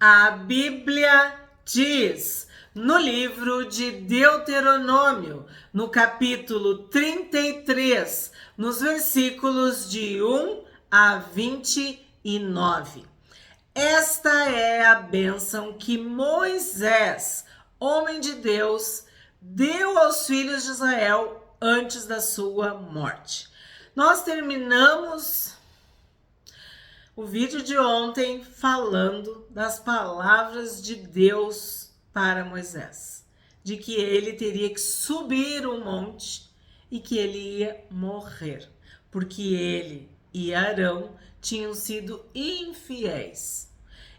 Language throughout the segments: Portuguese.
A Bíblia diz no livro de Deuteronômio, no capítulo 33, nos versículos de 1 a 29. Esta é a bênção que Moisés, homem de Deus, deu aos filhos de Israel antes da sua morte. Nós terminamos o vídeo de ontem falando das palavras de Deus para Moisés, de que ele teria que subir o monte e que ele ia morrer, porque ele e Arão tinham sido infiéis.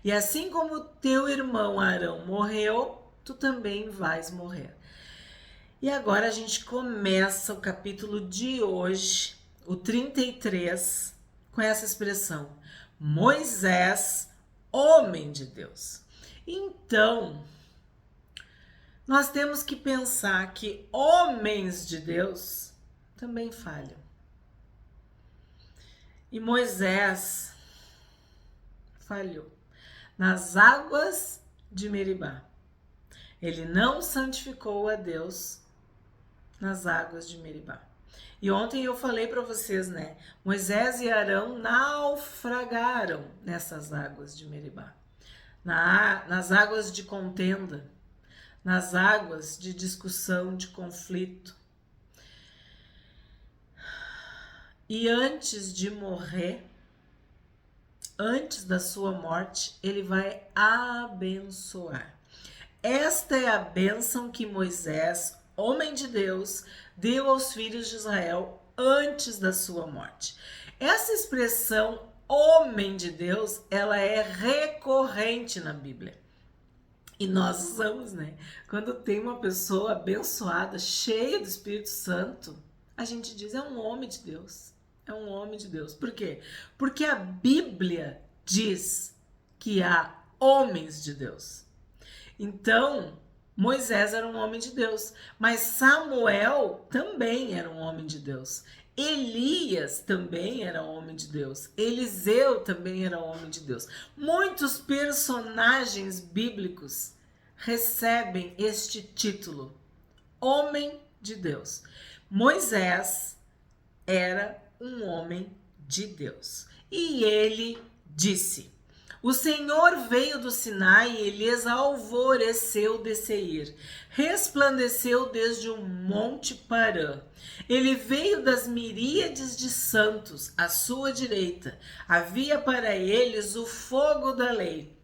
E assim como teu irmão Arão morreu, tu também vais morrer. E agora a gente começa o capítulo de hoje, o 33, com essa expressão: Moisés, homem de Deus. Então, nós temos que pensar que homens de Deus também falham. E Moisés falhou nas águas de Meribá. Ele não santificou a Deus nas águas de Meribá. E ontem eu falei para vocês, né? Moisés e Arão naufragaram nessas águas de Meribá. Nas águas de contenda, nas águas de discussão, de conflito. E antes de morrer, antes da sua morte, ele vai abençoar. Esta é a bênção que Moisés, homem de Deus, deu aos filhos de Israel antes da sua morte. Essa expressão homem de Deus, ela é recorrente na Bíblia. E nós usamos, né? Quando tem uma pessoa abençoada, cheia do Espírito Santo, a gente diz é um homem de Deus. É um homem de Deus. Por quê? Porque a Bíblia diz que há homens de Deus. Então, Moisés era um homem de Deus, mas Samuel também era um homem de Deus. Elias também era um homem de Deus. Eliseu também era um homem de Deus. Muitos personagens bíblicos recebem este título, homem de Deus. Moisés era um homem de Deus. E ele disse: o Senhor veio do Sinai e Elias alvoreceu de Seir, resplandeceu desde o monte Parã. Ele veio das miríades de santos, à sua direita. Havia para eles o fogo da lei.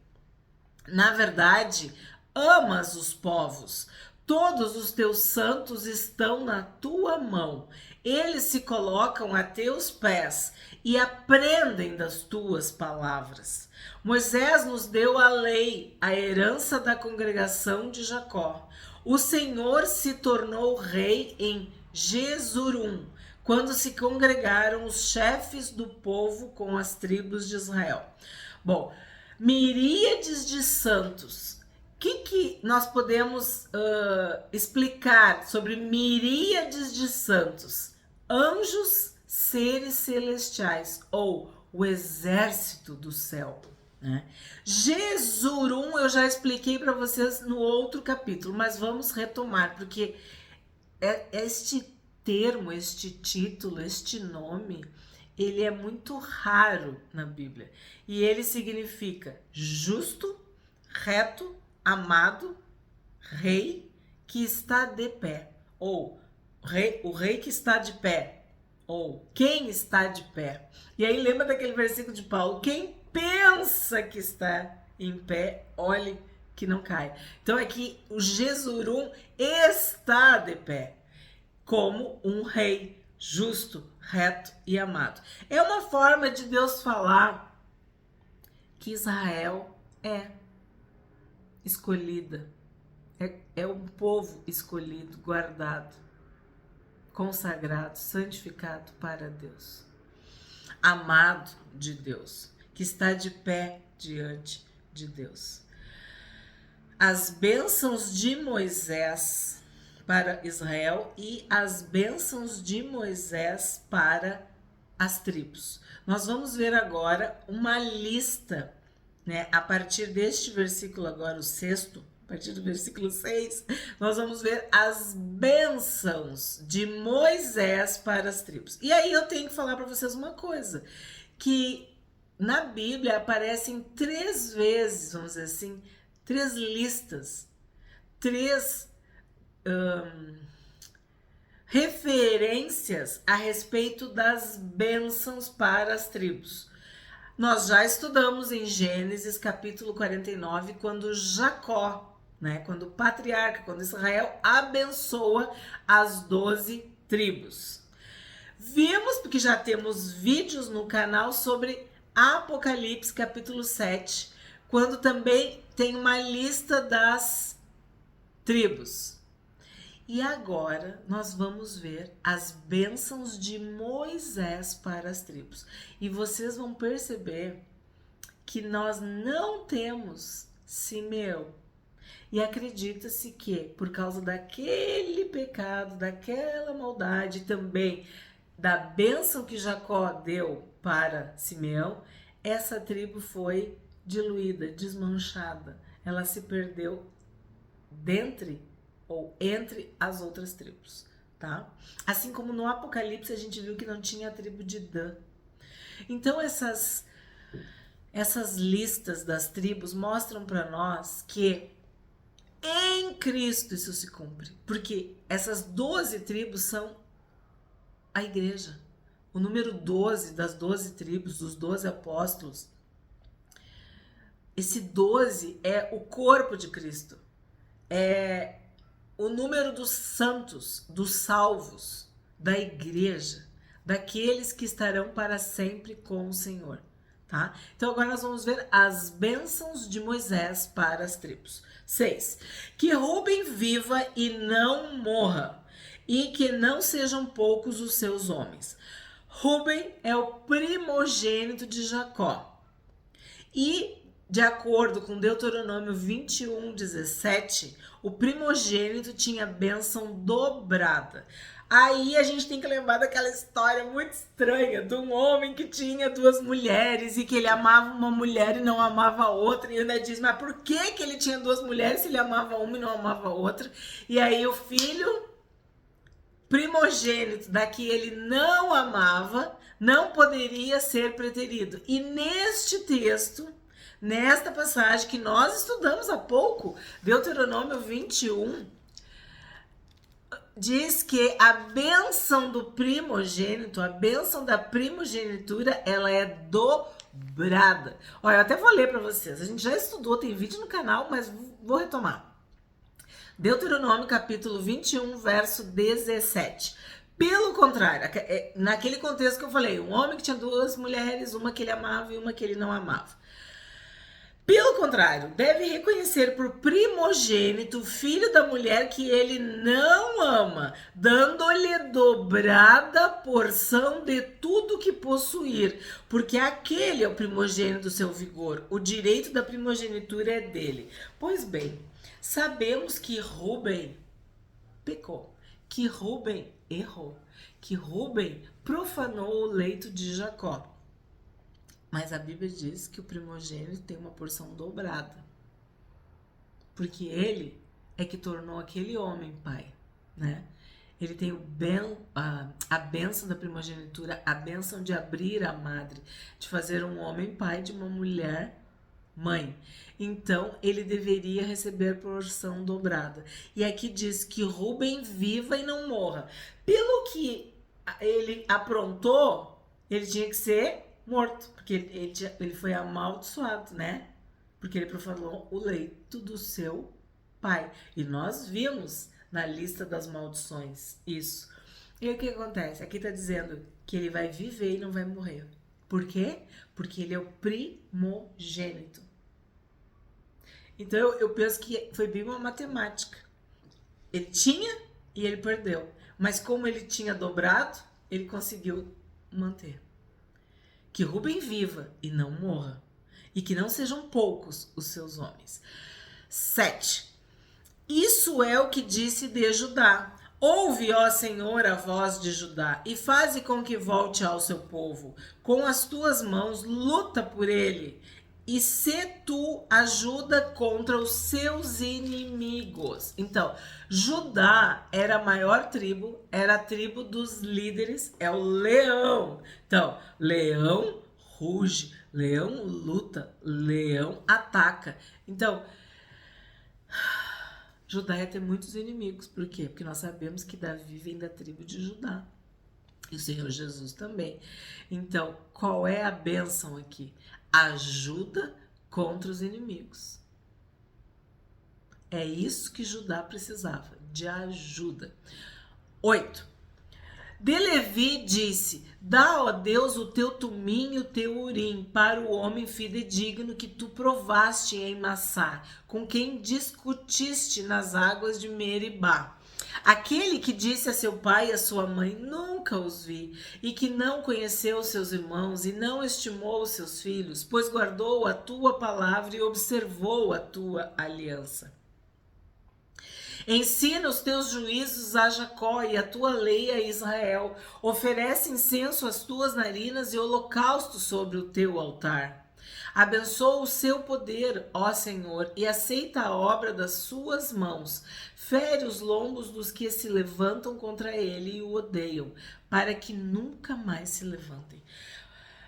Na verdade, amas os povos. Todos os teus santos estão na tua mão. Eles se colocam a teus pés e aprendem das tuas palavras. Moisés nos deu a lei, a herança da congregação de Jacó. O Senhor se tornou rei em Jesurum, quando se congregaram os chefes do povo com as tribos de Israel. Bom, miríades de santos. O que nós podemos explicar sobre miríades de santos? Anjos, seres celestiais, ou o exército do céu. Né? Jesurum eu já expliquei para vocês no outro capítulo, mas vamos retomar, porque este termo, este título, este nome, ele é muito raro na Bíblia. E ele significa justo, reto, amado, rei que está de pé, ou o rei que está de pé, ou quem está de pé. E aí lembra daquele versículo de Paulo: quem pensa que está em pé, olhe que não cai. Então é que o Jesurum está de pé, como um rei justo, reto e amado. É uma forma de Deus falar que Israel é escolhida, é um povo escolhido, guardado, consagrado, santificado para Deus, amado de Deus, que está de pé diante de Deus. As bênçãos de Moisés para Israel e as bênçãos de Moisés para as tribos. Nós vamos ver agora uma lista né? A partir deste versículo agora, o sexto, a partir do versículo 6, nós vamos ver as bênçãos de Moisés para as tribos. E aí eu tenho que falar para vocês uma coisa, que na Bíblia aparecem 3 vezes, vamos dizer assim, 3 listas, 3 referências a respeito das bênçãos para as tribos. Nós já estudamos em Gênesis capítulo 49, quando Jacó, né, quando o patriarca, quando Israel abençoa as 12 tribos. Vimos, porque já temos vídeos no canal sobre Apocalipse capítulo 7, quando também tem uma lista das tribos. E agora nós vamos ver as bênçãos de Moisés para as tribos. E vocês vão perceber que nós não temos Simeão. E acredita-se que, por causa daquele pecado, daquela maldade também, da bênção que Jacó deu para Simeão, essa tribo foi diluída, desmanchada. Ela se perdeu dentre ou entre as outras tribos, tá? Assim como no Apocalipse a gente viu que não tinha a tribo de Dan. Então essas listas das tribos mostram para nós que em Cristo isso se cumpre, porque essas 12 tribos são a igreja. O número 12 das 12 tribos, dos 12 apóstolos, esse 12 é o corpo de Cristo. É o número dos santos, dos salvos, da igreja, daqueles que estarão para sempre com o Senhor, tá? Então agora nós vamos ver as bênçãos de Moisés para as tribos. 6. Que Rúben viva e não morra, e que não sejam poucos os seus homens. Rúben é o primogênito de Jacó. E de acordo com Deuteronômio 21:17, o primogênito tinha bênção dobrada. Aí a gente tem que lembrar daquela história muito estranha de um homem que tinha 2 mulheres e que ele amava uma mulher e não amava a outra. E ainda diz, mas por que ele tinha 2 mulheres se ele amava uma e não amava a outra? E aí o filho primogênito da que ele não amava não poderia ser preterido. E neste texto, nesta passagem que nós estudamos há pouco, Deuteronômio 21, diz que a bênção do primogênito, a bênção da primogenitura, ela é dobrada. Olha, eu até vou ler para vocês. A gente já estudou, tem vídeo no canal, mas vou retomar. Deuteronômio capítulo 21, verso 17. Pelo contrário, naquele contexto que eu falei, um homem que tinha 2 mulheres, uma que ele amava e uma que ele não amava. Pelo contrário, deve reconhecer por primogênito o filho da mulher que ele não ama, dando-lhe dobrada porção de tudo que possuir, porque aquele é o primogênito do seu vigor, o direito da primogenitura é dele. Pois bem, sabemos que Rúben pecou, que Rúben errou, que Rúben profanou o leito de Jacó. Mas a Bíblia diz que o primogênito tem uma porção dobrada. Porque ele é que tornou aquele homem pai, né? Ele tem a bênção da primogenitura, a bênção de abrir a madre, de fazer um homem pai de uma mulher mãe. Então, ele deveria receber porção dobrada. E aqui diz que Rúben viva e não morra. Pelo que ele aprontou, ele tinha que ser morto, porque ele foi amaldiçoado, né? Porque ele profanou o leito do seu pai. E nós vimos na lista das maldições isso. E o que acontece? Aqui tá dizendo que ele vai viver e não vai morrer. Por quê? Porque ele é o primogênito. Então eu penso que foi bem uma matemática. Ele tinha e ele perdeu. Mas como ele tinha dobrado, ele conseguiu manter. Que Rúben viva e não morra, e que não sejam poucos os seus homens. 7. Isso é o que disse de Judá. Ouve, ó Senhor, a voz de Judá, e faze com que volte ao seu povo. Com as tuas mãos luta por ele, e se tu ajuda contra os seus inimigos. Então, Judá era a maior tribo, era a tribo dos líderes, é o leão. Então, leão ruge, leão luta, leão ataca. Então, Judá ia ter muitos inimigos. Por quê? Porque nós sabemos que Davi vem da tribo de Judá. E o Senhor Jesus também. Então, qual é a bênção aqui? Ajuda contra os inimigos. É isso que Judá precisava, de ajuda. 8. De Levi disse: dá, ó Deus, o teu tumim e o teu urim para o homem fidedigno que tu provaste em Massá, com quem discutiste nas águas de Meribá. Aquele que disse a seu pai e a sua mãe: nunca os vi, e que não conheceu os seus irmãos e não estimou os seus filhos, pois guardou a tua palavra e observou a tua aliança. Ensina os teus juízos a Jacó e a tua lei a Israel. Oferece incenso às tuas narinas e holocausto sobre o teu altar. Abençoa o seu poder, ó Senhor, e aceita a obra das suas mãos. Fere os lombos dos que se levantam contra ele e o odeiam, para que nunca mais se levantem.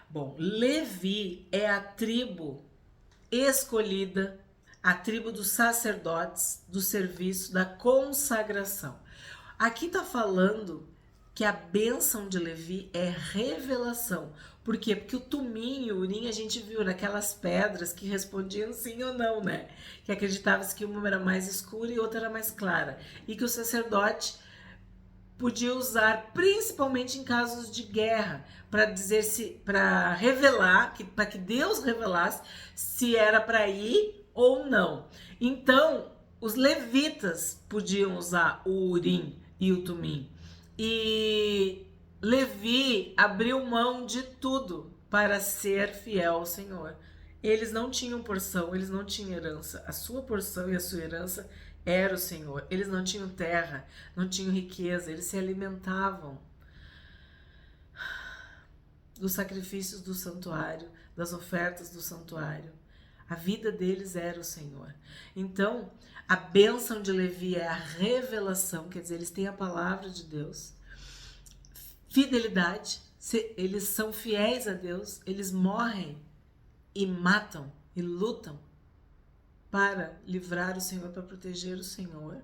Bom, Levi é a tribo escolhida, a tribo dos sacerdotes, do serviço, da consagração. Aqui está falando que a bênção de Levi é revelação. Por quê? Porque o tumim e o urim a gente viu naquelas pedras que respondiam sim ou não, né? Que acreditava-se que uma era mais escura e outra era mais clara. E que o sacerdote podia usar principalmente em casos de guerra, para dizer se, para revelar, para que Deus revelasse se era para ir ou não. Então, os levitas podiam usar o urim e o tumim. E Levi abriu mão de tudo para ser fiel ao Senhor. Eles não tinham porção, eles não tinham herança. A sua porção e a sua herança era o Senhor. Eles não tinham terra, não tinham riqueza, eles se alimentavam dos sacrifícios do santuário, das ofertas do santuário. A vida deles era o Senhor. Então, a bênção de Levi é a revelação, quer dizer, eles têm a palavra de Deus. Fidelidade, eles são fiéis a Deus, eles morrem e matam e lutam para livrar o Senhor, para proteger o Senhor.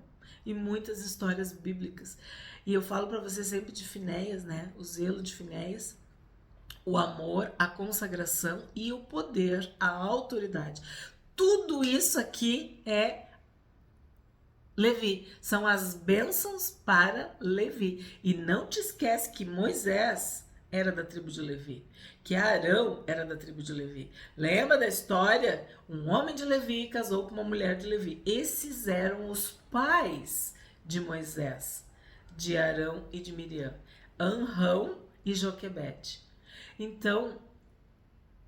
E muitas histórias bíblicas. E eu falo para você sempre de Finéias, né? O zelo de Finéias, o amor, a consagração e o poder, a autoridade. Tudo isso aqui é Levi. São as bênçãos para Levi. E não te esquece que Moisés era da tribo de Levi, que Arão era da tribo de Levi. Lembra da história? Um homem de Levi casou com uma mulher de Levi. Esses eram os pais de Moisés, de Arão e de Miriam, Anrão e Joquebede. Então,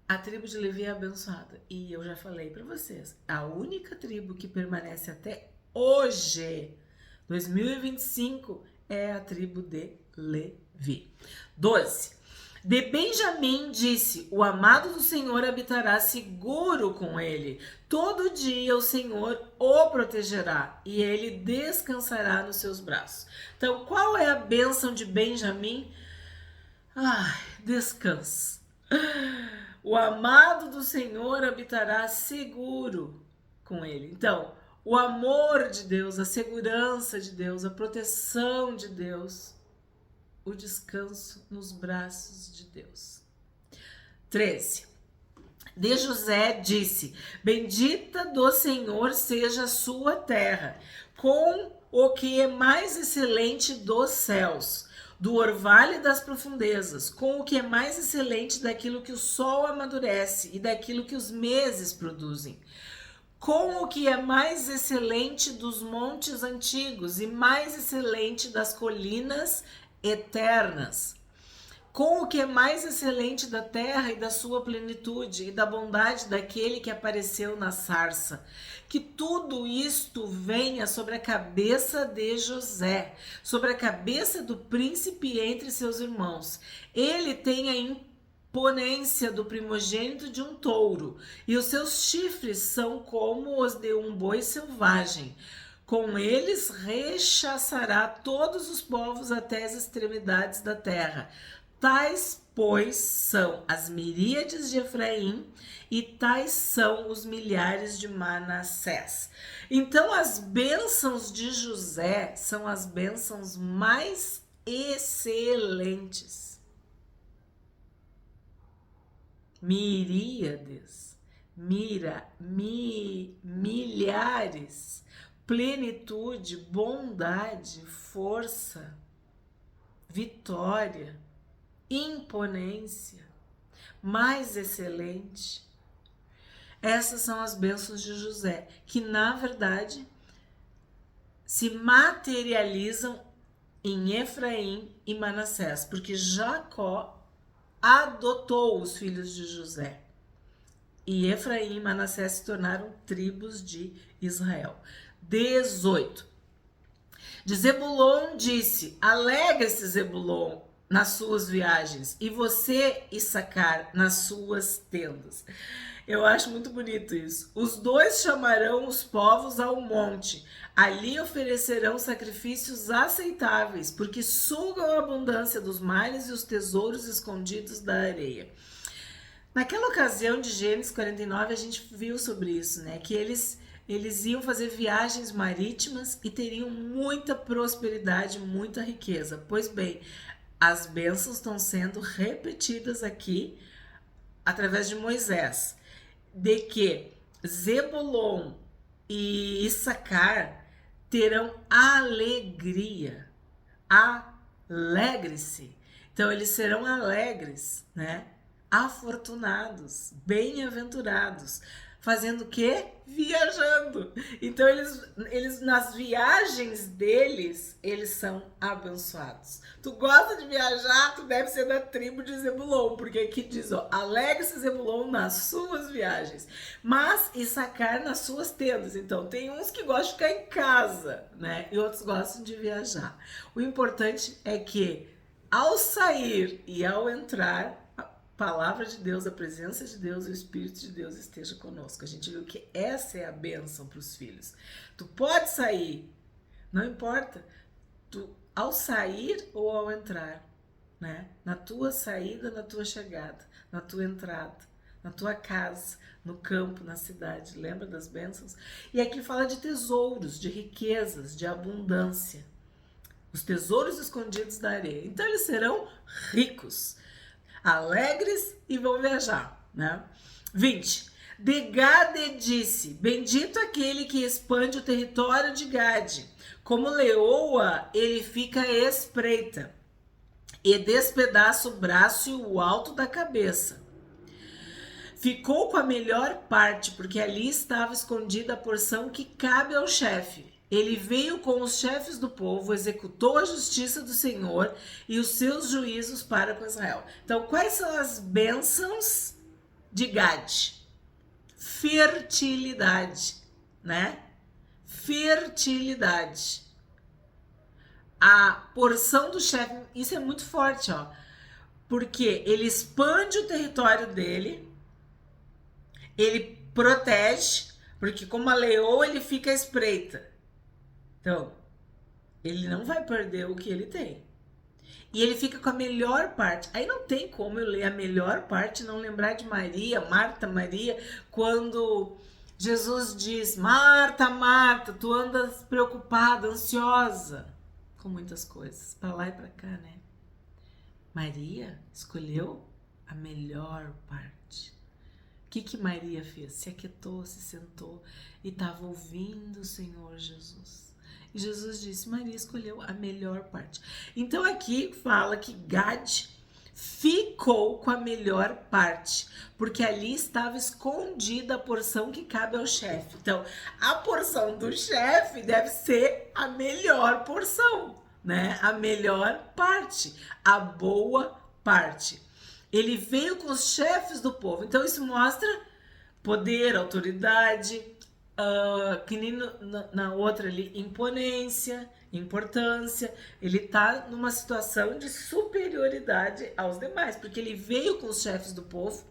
a tribo de Levi é abençoada. E eu já falei para vocês, a única tribo que permanece até hoje, 2025, é a tribo de Levi. 12. De Benjamim disse: o amado do Senhor habitará seguro com ele. Todo dia o Senhor o protegerá e ele descansará nos seus braços. Então, qual é a bênção de Benjamim? Descanso. O amado do Senhor habitará seguro com ele. Então, o amor de Deus, a segurança de Deus, a proteção de Deus, o descanso nos braços de Deus. 13. De José disse: bendita do Senhor seja a sua terra, com o que é mais excelente dos céus, do orvalho e das profundezas, com o que é mais excelente daquilo que o sol amadurece e daquilo que os meses produzem, com o que é mais excelente dos montes antigos e mais excelente das colinas eternas, com o que é mais excelente da terra e da sua plenitude e da bondade daquele que apareceu na sarça. Que tudo isto venha sobre a cabeça de José, sobre a cabeça do príncipe entre seus irmãos. Ele tenha ponência do primogênito de um touro, e os seus chifres são como os de um boi selvagem. Com eles rechaçará todos os povos até as extremidades da terra. Tais, pois, são as miríades de Efraim e tais são os milhares de Manassés. Então, as bênçãos de José são as bênçãos mais excelentes. Miríades, milhares, plenitude, bondade, força, vitória, imponência, mais excelente. Essas são as bênçãos de José, que na verdade se materializam em Efraim e Manassés, porque Jacó adotou os filhos de José. E Efraim e Manassés se tornaram tribos de Israel. 18. De Zebulon disse: alegre-se, Zebulon, nas suas viagens, e você, Issacar, nas suas tendas. Eu acho muito bonito isso. Os dois chamarão os povos ao monte. Ali oferecerão sacrifícios aceitáveis, porque sugam a abundância dos mares e os tesouros escondidos da areia. Naquela ocasião de Gênesis 49, a gente viu sobre isso, né? Que eles iam fazer viagens marítimas e teriam muita prosperidade, muita riqueza. Pois bem, as bênçãos estão sendo repetidas aqui através de Moisés, de que Zebulon e Issacar terão alegria. Alegre-se. Então, eles serão alegres, né? Afortunados, bem-aventurados. Fazendo o quê? Viajando. Então, eles nas viagens deles, eles são abençoados. Tu gosta de viajar, tu deve ser da tribo de Zebulon, porque aqui diz, ó, alegre-se Zebulon nas suas viagens, mas Issacar nas suas tendas. Então, tem uns que gostam de ficar em casa, né? E outros gostam de viajar. O importante é que, ao sair e ao entrar, palavra de Deus, a presença de Deus e o Espírito de Deus esteja conosco. A gente viu que essa é a bênção para os filhos. Tu pode sair, não importa, tu, ao sair ou ao entrar, né? Na tua saída, na tua chegada, na tua entrada, na tua casa, no campo, na cidade. Lembra das bênçãos? E aqui fala de tesouros, de riquezas, de abundância. Os tesouros escondidos da areia. Então eles serão ricos, alegres e vão viajar, né? 20. De Gade disse: bendito aquele que expande o território de Gade. Como leoa, ele fica à espreita e despedaça o braço e o alto da cabeça. Ficou com a melhor parte, porque ali estava escondida a porção que cabe ao chefe. Ele veio com os chefes do povo, executou a justiça do Senhor e os seus juízos para com Israel. Então, quais são as bênçãos de Gade? Fertilidade, né? Fertilidade. A porção do chefe, isso é muito forte, ó. Porque ele expande o território dele, ele protege, porque como a leoa ele fica à espreita. Então, ele não vai perder o que ele tem. E ele fica com a melhor parte. Aí não tem como eu ler a melhor parte e não lembrar de Maria, Marta, Maria, quando Jesus diz: Marta, Marta, tu andas preocupada, ansiosa com muitas coisas, para lá e para cá, né? Maria escolheu a melhor parte. O que Maria fez? Se aquietou, se sentou e estava ouvindo o Senhor Jesus. E Jesus disse: Maria escolheu a melhor parte. Então aqui fala que Gade ficou com a melhor parte, porque ali estava escondida a porção que cabe ao chefe. Então, a porção do chefe deve ser a melhor porção, né? A melhor parte, a boa parte. Ele veio com os chefes do povo. Então, isso mostra poder, autoridade, que nem na outra ali, imponência. importância, ele está numa situação de superioridade aos demais, porque ele veio com os chefes do povo,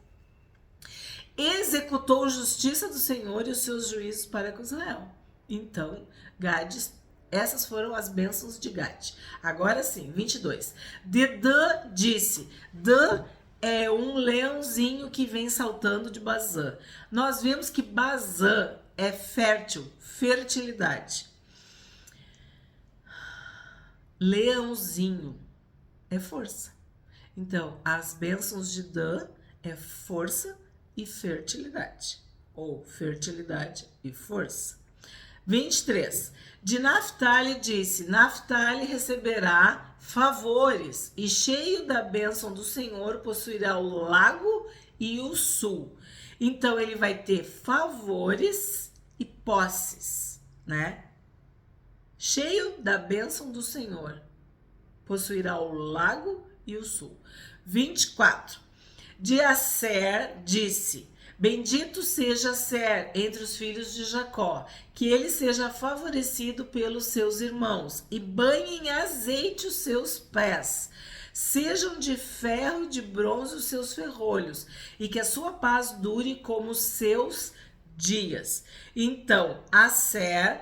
executou a justiça do Senhor e os seus juízos para com Israel. Então, Gade, essas foram as bênçãos de Gade. Agora sim, 22. De Dan disse, Dan é um leãozinho que vem saltando de Bazã. Nós vemos que Bazã é fértil, fertilidade. Leãozinho é força. Então, as bênçãos de Dan é força e fertilidade. Ou fertilidade e força. 23. De Naftali disse, Naftali receberá favores e cheio da bênção do Senhor possuirá o lago e o sul. Então, ele vai ter favores e posses, né? Cheio da bênção do Senhor, possuirá o lago e o sul. 24. De Asser disse, bendito seja Asser entre os filhos de Jacó, que ele seja favorecido pelos seus irmãos, e banhe em azeite os seus pés. Sejam de ferro e de bronze os seus ferrolhos, e que a sua paz dure como os seus dias. Então, Asser,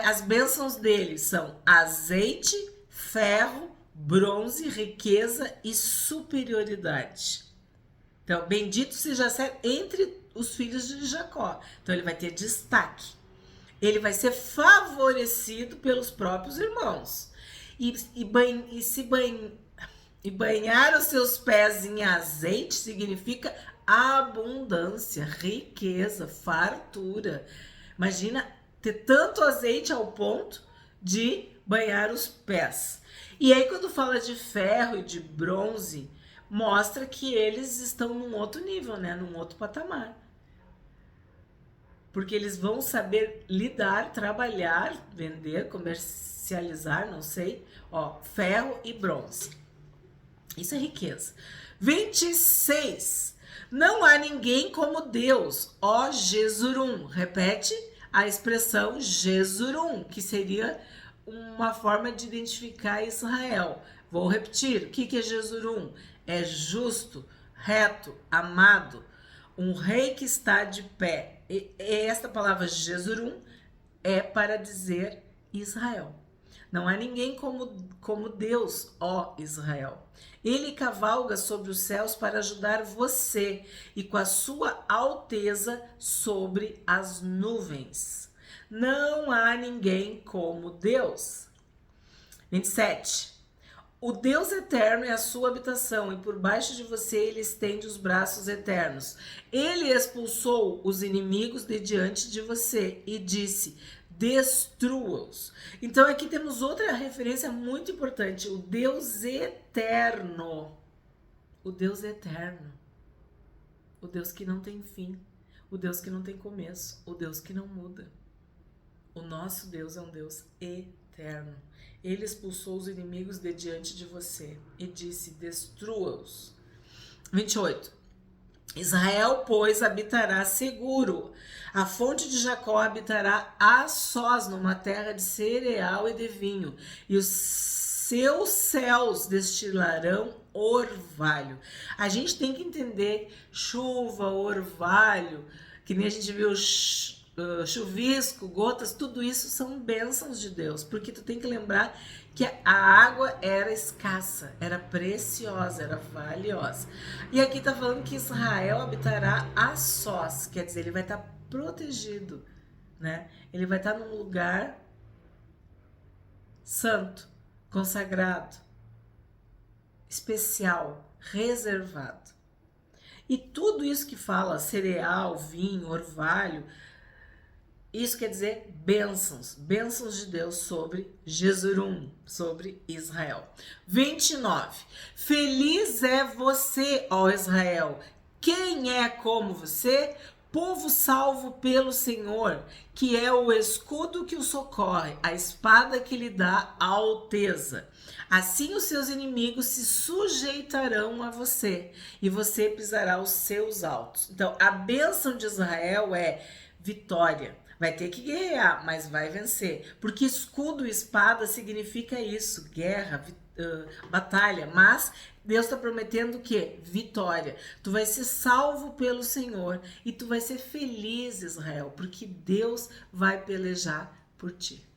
as bênçãos dele são azeite, ferro, bronze, riqueza e superioridade. Então, bendito seja Asser entre os filhos de Jacó. Então, ele vai ter destaque. Ele vai ser favorecido pelos próprios irmãos. E banhar os seus pés em azeite significa abundância, riqueza, fartura. Imagina ter tanto azeite ao ponto de banhar os pés. E aí, quando fala de ferro e de bronze, mostra que eles estão num outro nível, né? Num outro patamar. Porque eles vão saber lidar, trabalhar, vender, comercializar, não sei. Ó, ferro e bronze. Isso é riqueza. 26. Não há ninguém como Deus, ó Jesurum. Repete a expressão Jesurum, que seria uma forma de identificar Israel. Vou repetir. O que é Jesurum? É justo, reto, amado, um rei que está de pé. E esta palavra Jesurum é para dizer Israel. Não há ninguém como Deus, ó Israel. Ele cavalga sobre os céus para ajudar você e com a sua alteza sobre as nuvens. Não há ninguém como Deus. 27. O Deus eterno é a sua habitação, e por baixo de você ele estende os braços eternos. Ele expulsou os inimigos de diante de você e disse, destrua-os. Então aqui temos outra referência muito importante, o Deus eterno. O Deus eterno. O Deus que não tem fim. O Deus que não tem começo. O Deus que não muda. O nosso Deus é um Deus eterno. Ele expulsou os inimigos de diante de você e disse, destrua-os. 28. Israel, pois, habitará seguro. A fonte de Jacó habitará a sós numa terra de cereal e de vinho. E os seus céus destilarão orvalho. A gente tem que entender chuva, orvalho, que nem a gente viu chuvisco, gotas, tudo isso são bênçãos de Deus, porque tu tem que lembrar que a água era escassa, era preciosa, era valiosa. E aqui tá falando que Israel habitará a sós, quer dizer, ele vai estar protegido, né? Ele vai estar num lugar santo, consagrado, especial, reservado. E tudo isso que fala cereal, vinho, orvalho, isso quer dizer bênçãos, bênçãos de Deus sobre Jesurum, sobre Israel. 29. Feliz é você, ó Israel. Quem é como você? Povo salvo pelo Senhor, que é o escudo que o socorre, a espada que lhe dá alteza. Assim os seus inimigos se sujeitarão a você, e você pisará os seus altos. Então, a bênção de Israel é vitória. Vai ter que guerrear, mas vai vencer. Porque escudo e espada significa isso, guerra, batalha. Mas Deus está prometendo o quê? Vitória. Tu vai ser salvo pelo Senhor e tu vai ser feliz, Israel, porque Deus vai pelejar por ti.